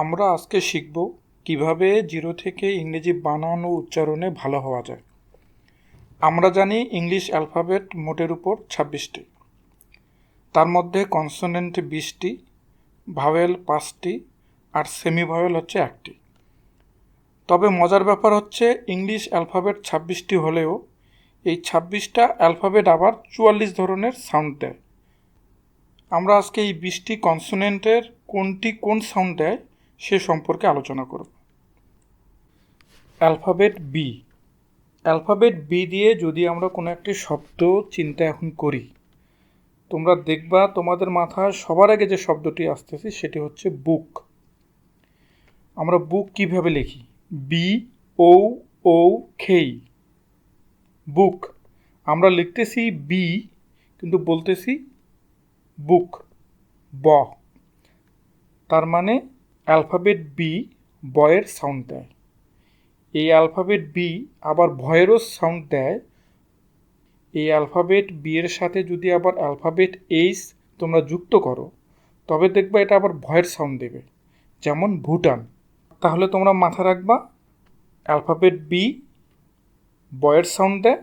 আমরা আজকে শিখব কিভাবে জিরো থেকে ইংরেজি বানান ও উচ্চারণে ভালো হওয়া যায়। আমরা জানি ইংলিশ অ্যালফাবেট মোটের উপর 26টি, তার মধ্যে কনসোনেন্ট 20টি, ভাওয়েল 5টি আর সেমি ভাওয়েল হচ্ছে 1টি। তবে মজার ব্যাপার হচ্ছে ইংলিশ অ্যালফাবেট 26টি হলেও এই 26টা অ্যালফাবেট আবার 44 ধরনের সাউন্ড দেয়। আমরা আজকে এই 20টি কনসোনেন্টের কোনটি কোন সাউন্ড দেয় সে সম্পর্কে আলোচনা করব। অ্যালফাবেট বি দিয়ে যদি আমরা কোনো একটি শব্দ চিন্তা এখন করি, তোমরা দেখবা তোমাদের মাথায় সবার আগে যে শব্দটি আসতেছে সেটি হচ্ছে বুক। আমরা বুক কিভাবে লিখি? বি ও ও খেই, বুক। আমরা লিখতেছি বি কিন্তু বলতেছি বুক, ব। তার মানে অ্যালফাবেট বি বয়ের সাউন্ড দেয়। এই অ্যালফাবেট বি আবার ভয়েরও সাউন্ড দেয়। এই অ্যালফাবেট বি এর সাথে যদি আবার অ্যালফাবেট এইচ তোমরা যুক্ত করো, তবে দেখবা এটা আবার ভয়ের সাউন্ড দেবে, যেমন ভুটান। তাহলে তোমরা মাথায় রাখবা অ্যালফাবেট বি বয়ের সাউন্ড দেয়,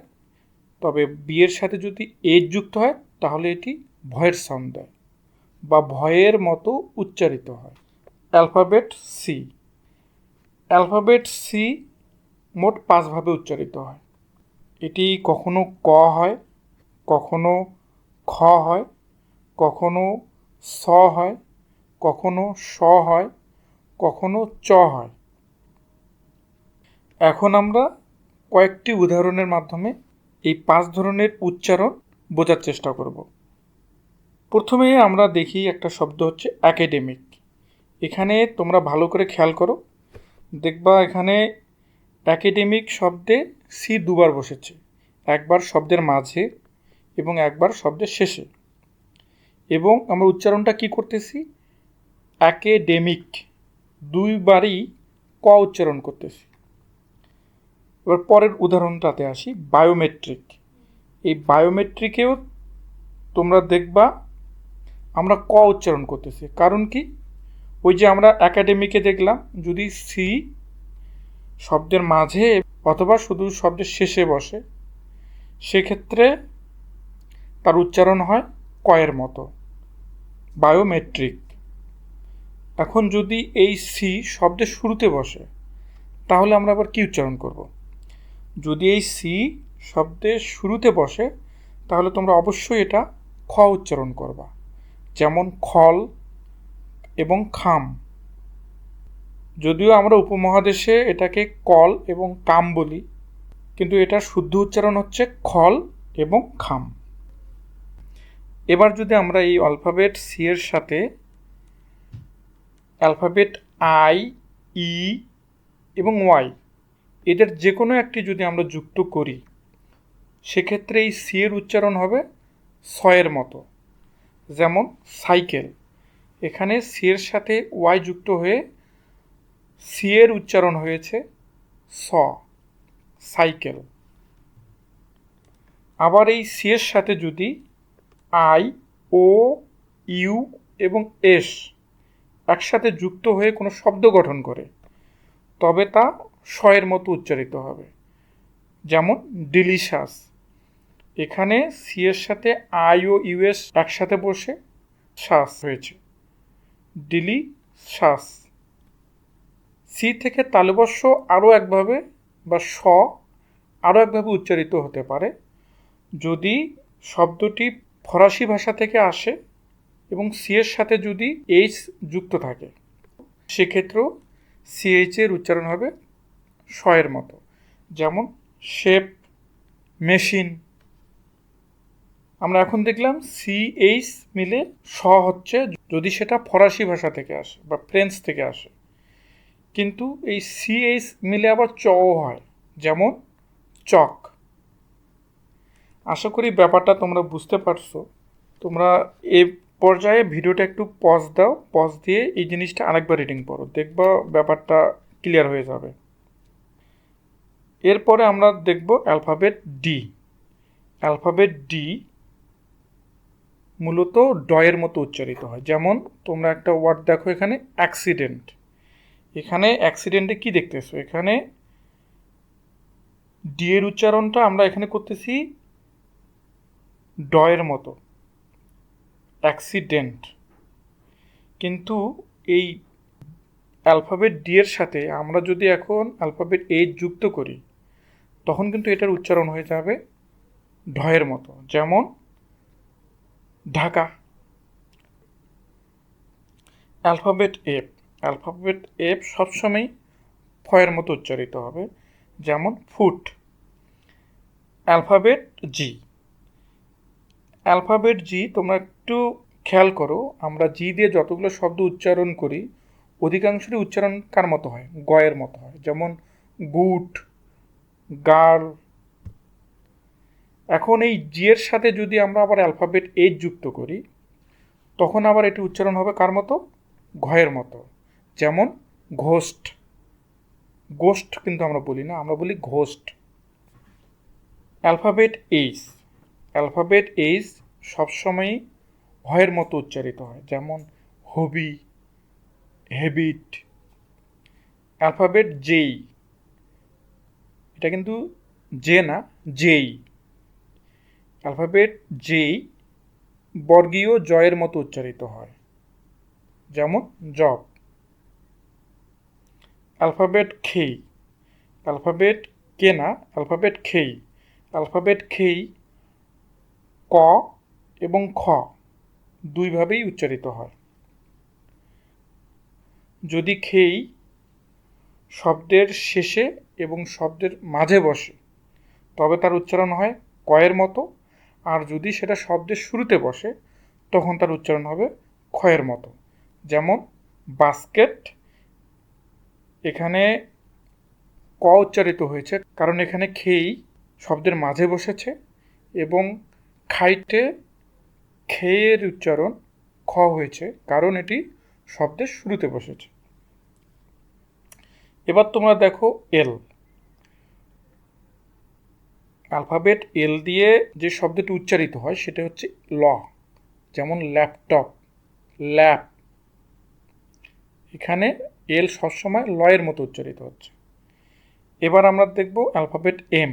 তবে বি এর সাথে যদি এইচ যুক্ত হয় তাহলে এটি ভয়ের সাউন্ড দেয় বা ভয়ের মতো উচ্চারিত হয়। অ্যালফাবেট সি মোট 5 ভাবে উচ্চারিত হয়। এটি কখনো ক হয়, কখনো খ হয়, কখনো স হয়, কখনো স হয়, কখনো চ হয়। এখন আমরা কয়েকটি উদাহরণের মাধ্যমে এই 5 ধরনের উচ্চারণ বোঝার চেষ্টা করব। প্রথমে আমরা দেখি একটা শব্দ হচ্ছে একাডেমিক। এখানে তোমরা ভালো করে খেয়াল করো, দেখবা এখানে একাডেমিক শব্দে সি দুবার বসেছে, একবার শব্দের মাঝে এবং একবার শব্দের শেষে। এবং আমরা উচ্চারণটা কি করতেছি? একাডেমিক, দুইবারই ক উচ্চারণ করতেছি। এবার পরের উদাহরণটাতে আসি, বায়োমেট্রিক। এই বায়োমেট্রিকেও তোমরা দেখবা আমরা ক উচ্চারণ করতেছি। কারণ কি? ওই যে আমরা একাডেমিকে দেখলাম যদি সি শব্দের মাঝে অথবা শুধু শব্দের শেষে বসে, সেক্ষেত্রে তার উচ্চারণ হয় কয়ের মতো, বায়োমেট্রিক। এখন যদি এই সি শব্দের শুরুতে বসে, তাহলে আমরা আবার কি উচ্চারণ করব? যদি এই সি শব্দের শুরুতে বসে তাহলে তোমরা অবশ্যই এটা খ উচ্চারণ করবা, যেমন খল এবং খাম। যদিও আমরা উপমহাদেশে এটাকে কল এবং কাম বলি, কিন্তু এটার শুদ্ধ উচ্চারণ হচ্ছে খল এবং খাম। এবার যদি আমরা এই অ্যালফাবেট সি এর সাথে অ্যালফাবেট আই, ই এবং ওয়াই, এদের যে কোনো একটি যদি আমরা যুক্ত করি, সেক্ষেত্রে এই সি এর উচ্চারণ হবে সয়ের মতো, যেমন সাইকেল। এখানে সি এর সাথে ওয়াই যুক্ত হয়ে সি এর উচ্চারণ হয়েছে স, সাইকেল। আবার এই সি এর সাথে যদি আই, ও, ইউ এবং এস একসাথে যুক্ত হয়ে কোনো শব্দ গঠন করে, তবে তা শয়ের মতো উচ্চারিত হবে, যেমন ডিলিশাস। এখানে সি এর সাথে আই ও ইউএস একসাথে বসে শ্বাস হয়েছে, ডিলিশাস। সি থেকে তালবস্য আরও একভাবে বা স আরও একভাবে উচ্চারিত হতে পারে যদি শব্দটি ফরাসি ভাষা থেকে আসে এবং সি এর সাথে যদি এইচ যুক্ত থাকে, সেক্ষেত্রেও সিএইচ এর উচ্চারণ হবে শয়ের মতো, যেমন শেপ, মেশিন। আমরা এখন দেখলাম সিএইচ মিলে স হচ্ছে যদি সেটা ফরাসি ভাষা থেকে আসে বা ফ্রেঞ্চ থেকে আসে, কিন্তু এই সিএইচ মিলে আবার চও হয়, যেমন চক। আশা করি ব্যাপারটা তোমরা বুঝতে পারছো। তোমরা এ পর্যায়ে ভিডিওটা একটু পজ দাও, পজ দিয়ে এই জিনিসটা আরেকবার রিডিং পড়ো, দেখবা ব্যাপারটা ক্লিয়ার হয়ে যাবে। এরপরে আমরা দেখব অ্যালফাবেট ডি। অ্যালফাবেট ডি মূলত ডয়ের মতো উচ্চারিত হয়। যেমন তোমরা একটা ওয়ার্ড দেখো এখানে, অ্যাক্সিডেন্ট। এখানে অ্যাক্সিডেন্টে কি দেখতেছো, এখানে ডি এর উচ্চারণটা আমরা এখানে করতেছি ডয়ের মতো, অ্যাক্সিডেন্ট। কিন্তু এই অ্যালফাবেট ডি এর সাথে আমরা যদি এখন অ্যালফাবেট এইচ যুক্ত করি, তখন কিন্তু এটার উচ্চারণ হয়ে যাবে ঢয়ের মতো, যেমন ঢাকা। অ্যালফাবেট এফ সবসময় ফয়ের মতো উচ্চারিত হবে, যেমন ফুট। অ্যালফাবেট জি তোমরা একটু খেয়াল করো, আমরা জি দিয়ে যতগুলো শব্দ উচ্চারণ করি অধিকাংশই উচ্চারণ কার মতো হয়, গয়ের মতো হয়, যেমন গুড, গার্ল। এখন এই জি এর সাথে যদি আমরা আবার অ্যালফাবেট এইচ যুক্ত করি, তখন আবার এটি উচ্চারণ হবে কার মতো, ঘয়ের মতো, যেমন ঘোস্ট। গোস্ট কিন্তু আমরা বলি না, আমরা বলি ঘোস্ট। অ্যালফাবেট এইচ সবসময়ই হয়ের মতো উচ্চারিত হয়, যেমন হবি, হ্যাবিট। অ্যালফাবেট জেই, এটা কিন্তু জে না, জেই। অ্যালফাবেট জেই বর্গীয় জয়ের মতো উচ্চারিত হয়, যেমন জব। অ্যালফাবেট খেই, অ্যালফাবেট কে না, অ্যালফাবেট খেই। অ্যালফাবেট খেই ক এবং খ দুইভাবেই উচ্চারিত হয়। যদি খেই শব্দের শেষে এবং শব্দের মাঝে বসে, তবে তার উচ্চারণ হয় কয়ের মতো, আর যদি সেটা শব্দের শুরুতে বসে, তখন তার উচ্চারণ হবে ক্ষয়ের মতো, যেমন বাস্কেট। এখানে ক উচ্চারিত হয়েছে কারণ এখানে খেই শব্দের মাঝে বসেছে, এবং খাইতে খেয়ের উচ্চারণ খ হয়েছে কারণ এটি শব্দের শুরুতে বসেছে। এবার তোমরা দেখো এল। অ্যালফাবেট এল দিয়ে যে শব্দটি উচ্চারিত হয় সেটা হচ্ছে ল, যেমন ল্যাপটপ, ল্যাপ। এখানে এল সবসময় লয়ের মতো উচ্চারিত হচ্ছে। এবার আমরা দেখব অ্যালফাবেট এম।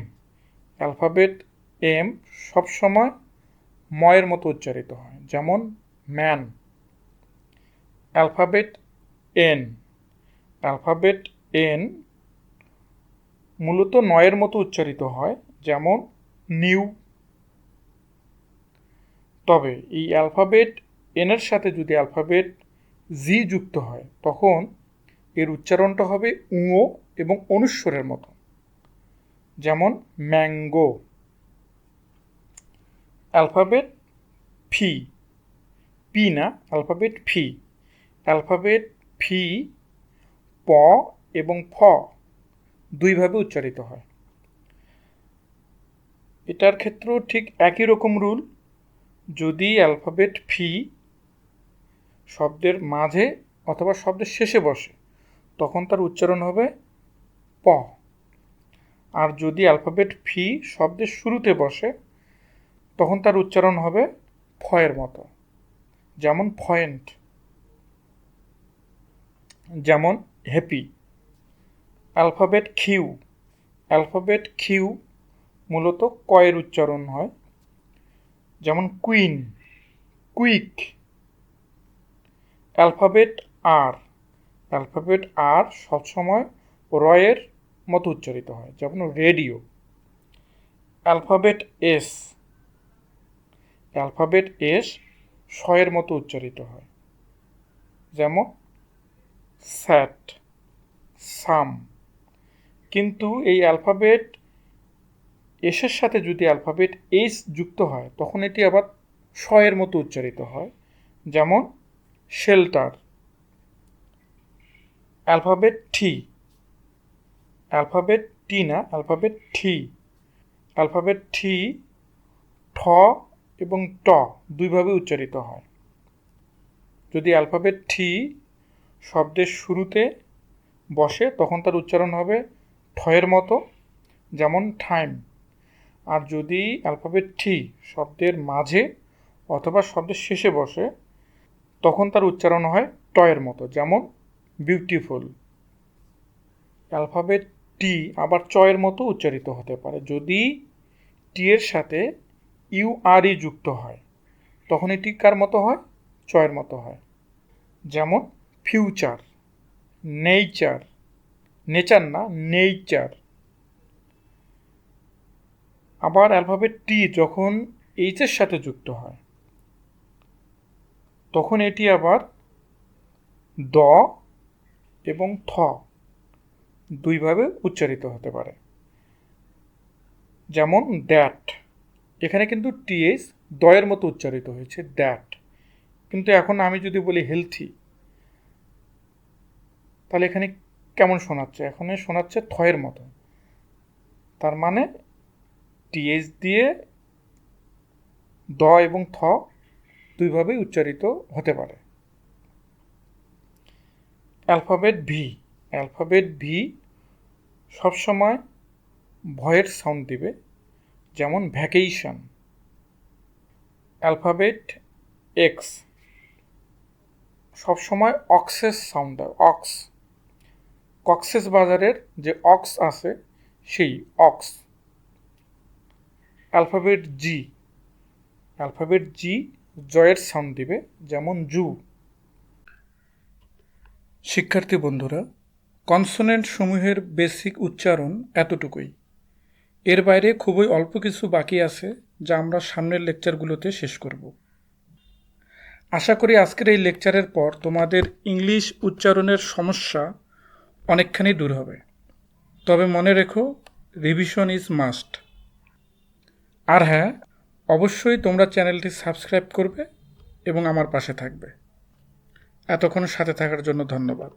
অ্যালফাবেট এম সবসময় ময়ের মতো উচ্চারিত হয়, যেমন man. Alphabet N. Alphabet N মূলত নয়ের মতো উচ্চারিত হয়, যেমন নিউ। তবে এই অ্যালফাবেট এনের সাথে যদি অ্যালফাবেট জি যুক্ত হয়, তখন এর উচ্চারণটা হবে উঁ এবং অনুস্বরের মতো, যেমন ম্যাঙ্গো। অ্যালফাবেট ফি, পি না, অ্যালফাবেট ফি। অ্যালফাবেট ফি প এবং ফ দুইভাবে উচ্চারিত হয়। এটার ক্ষেত্রেও ঠিক একই রকম রুল। যদি অ্যালফাবেট ফি শব্দের মাঝে অথবা শব্দের শেষে বসে, তখন তার উচ্চারণ হবে প। আর যদি অ্যালফাবেট ফি শব্দের শুরুতে বসে, তখন তার উচ্চারণ হবে ফয়ের মতো, যেমন পয়েন্ট, যেমন happy. Alphabet Q. Alphabet Q মূলত কয়ের উচ্চারণ হয়, যেমন queen, quick. Alphabet R. Alphabet R সবসময় রয়ের মতো উচ্চারিত হয়, যেমন radio. Alphabet S. Alphabet S শয়ের মতো উচ্চারিত হয়, যেমন স্যাট, সাম। কিন্তু এই অ্যালফাবেট এসের সাথে যদি অ্যালফাবেট এইচ যুক্ত হয়, তখন এটি আবার শয়ের মতো উচ্চারিত হয়, যেমন শেল্টার। অ্যালফাবেট টি। অ্যালফাবেট টি না, অ্যালফাবেট টি। অ্যালফাবেট টি ঠ এবং ট দুইভাবে উচ্চারিত হয়। যদি অ্যালফাবেট টি শব্দের শুরুতে বসে, তখন তার উচ্চারণ হবে ঠয়ের মতো, যেমন টাইম। আর যদি অ্যালফাবেট টি শব্দের মাঝে অথবা শব্দের শেষে বসে, তখন তার উচ্চারণ হয় টয়ের মতো, যেমন বিউটিফুল। অ্যালফাবেট টি আবার চয়ের মতো উচ্চারিত হতে পারে। যদি টি এর সাথে ইউআরই যুক্ত হয় তখন এটি কার মতো হয়? চয়ের মতো হয়। যেমন ফিউচার, নেইচার, নেচার না, নেইচার। আবার অ্যালফাবেট টি যখন এইচ এর সাথে যুক্ত হয় তখন এটি আবার দ এবং থ দুইভাবে উচ্চারিত হতে পারে। যেমন দ্যাট, এখানে কিন্তু টিএস দয়ের মতো উচ্চারিত হয়েছে, দ্যাট। কিন্তু এখন আমি যদি বলি হেলথি, তাহলে এখানে কেমন শোনাচ্ছে? এখানে শোনাচ্ছে থয়ের মতো। তার মানে টিএস দিয়ে দ এবং থ দুইভাবেই উচ্চারিত হতে পারে। অ্যালফাবেট ভি, অ্যালফাবেট ভি সবসময় ভয়ের সাউন্ড দিবে, যেমন ভ্যাকেশন। অ্যালফাবেট এক্স সবসময় অক্সের সাউন্ড দেয়, অক্স। কক্সেস বাজারের যে অক্স আছে সেই অক্স। অ্যালফাবেট জি, অ্যালফাবেট জি জয়ের সাউন্ড দিবে, যেমন জু। শিক্ষার্থী বন্ধুরা, কনসোনেন্ট সমূহের বেসিক উচ্চারণ এতটুকুই। এর বাইরে খুবই অল্প কিছু বাকি আছে যা আমরা সামনের লেকচারগুলোতে শেষ করব। আশা করি আজকের এই লেকচারের পর তোমাদের ইংলিশ উচ্চারণের সমস্যা অনেকখানি দূর হবে। তবে মনে রেখো, রিভিশন ইজ মাস্ট। আর হ্যাঁ, অবশ্যই তোমরা চ্যানেলটি সাবস্ক্রাইব করবে এবং আমার পাশে থাকবে। এতক্ষণ সাথে থাকার জন্য ধন্যবাদ।